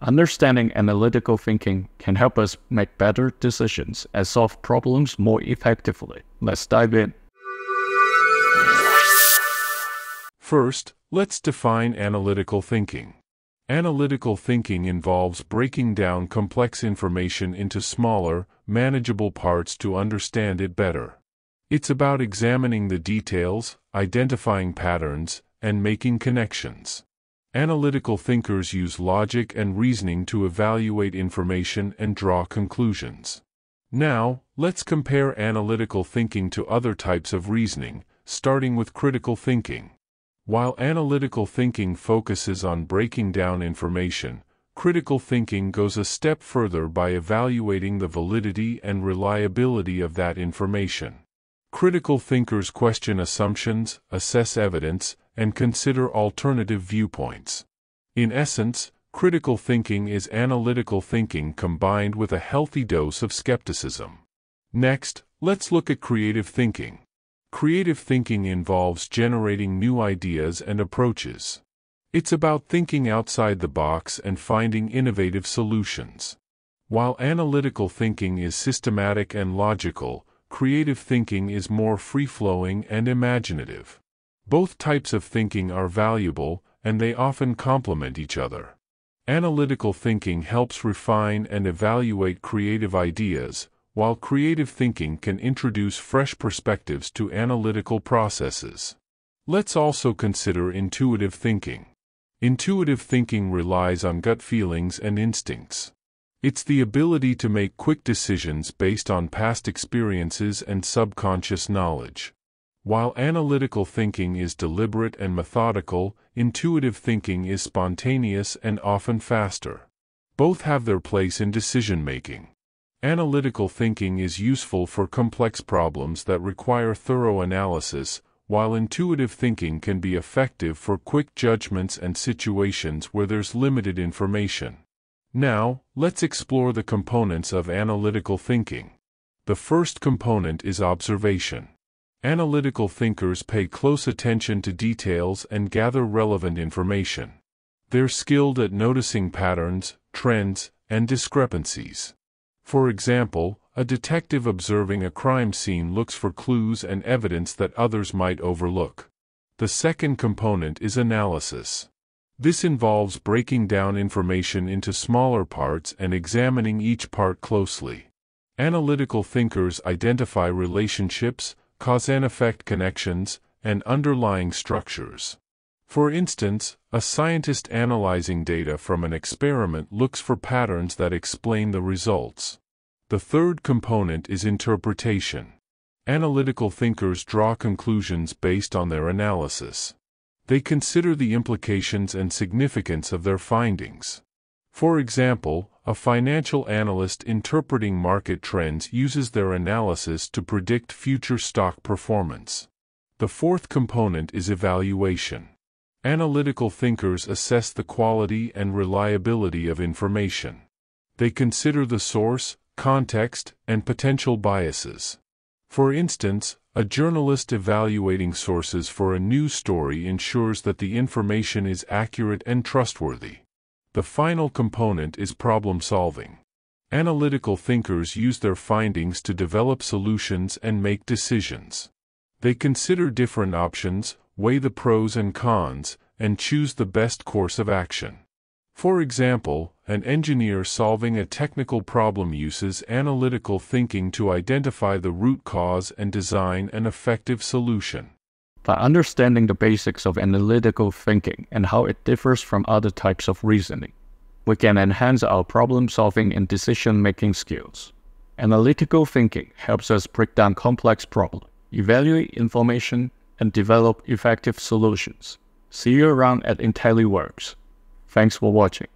Understanding analytical thinking can help us make better decisions and solve problems more effectively. Let's dive in. First, let's define analytical thinking. Analytical thinking involves breaking down complex information into smaller, manageable parts to understand it better. It's about examining the details, identifying patterns, and making connections. Analytical thinkers use logic and reasoning to evaluate information and draw conclusions. Now, let's compare analytical thinking to other types of reasoning, starting with critical thinking. While analytical thinking focuses on breaking down information, critical thinking goes a step further by evaluating the validity and reliability of that information. Critical thinkers question assumptions, assess evidence, and consider alternative viewpoints. In essence, critical thinking is analytical thinking combined with a healthy dose of skepticism. Next, let's look at creative thinking. Creative thinking involves generating new ideas and approaches. It's about thinking outside the box and finding innovative solutions. While analytical thinking is systematic and logical, creative thinking is more free-flowing and imaginative. Both types of thinking are valuable, and they often complement each other. Analytical thinking helps refine and evaluate creative ideas, while creative thinking can introduce fresh perspectives to analytical processes. Let's also consider intuitive thinking. Intuitive thinking relies on gut feelings and instincts. It's the ability to make quick decisions based on past experiences and subconscious knowledge. While analytical thinking is deliberate and methodical, intuitive thinking is spontaneous and often faster. Both have their place in decision-making. Analytical thinking is useful for complex problems that require thorough analysis, while intuitive thinking can be effective for quick judgments and situations where there's limited information. Now, let's explore the components of analytical thinking. The first component is observation. Analytical thinkers pay close attention to details and gather relevant information. They're skilled at noticing patterns, trends, and discrepancies. For example, a detective observing a crime scene looks for clues and evidence that others might overlook. The second component is analysis. This involves breaking down information into smaller parts and examining each part closely. Analytical thinkers identify relationships, cause-and-effect connections, and underlying structures. For instance, a scientist analyzing data from an experiment looks for patterns that explain the results. The third component is interpretation. Analytical thinkers draw conclusions based on their analysis. They consider the implications and significance of their findings. For example, a financial analyst interpreting market trends uses their analysis to predict future stock performance. The fourth component is evaluation. Analytical thinkers assess the quality and reliability of information. They consider the source, context, and potential biases. For instance, a journalist evaluating sources for a news story ensures that the information is accurate and trustworthy. The final component is problem solving. Analytical thinkers use their findings to develop solutions and make decisions. They consider different options, weigh the pros and cons, and choose the best course of action. For example, an engineer solving a technical problem uses analytical thinking to identify the root cause and design an effective solution. By understanding the basics of analytical thinking and how it differs from other types of reasoning, we can enhance our problem-solving and decision-making skills. Analytical thinking helps us break down complex problems, evaluate information, and develop effective solutions. See you around at IntelliWorks. Thanks for watching.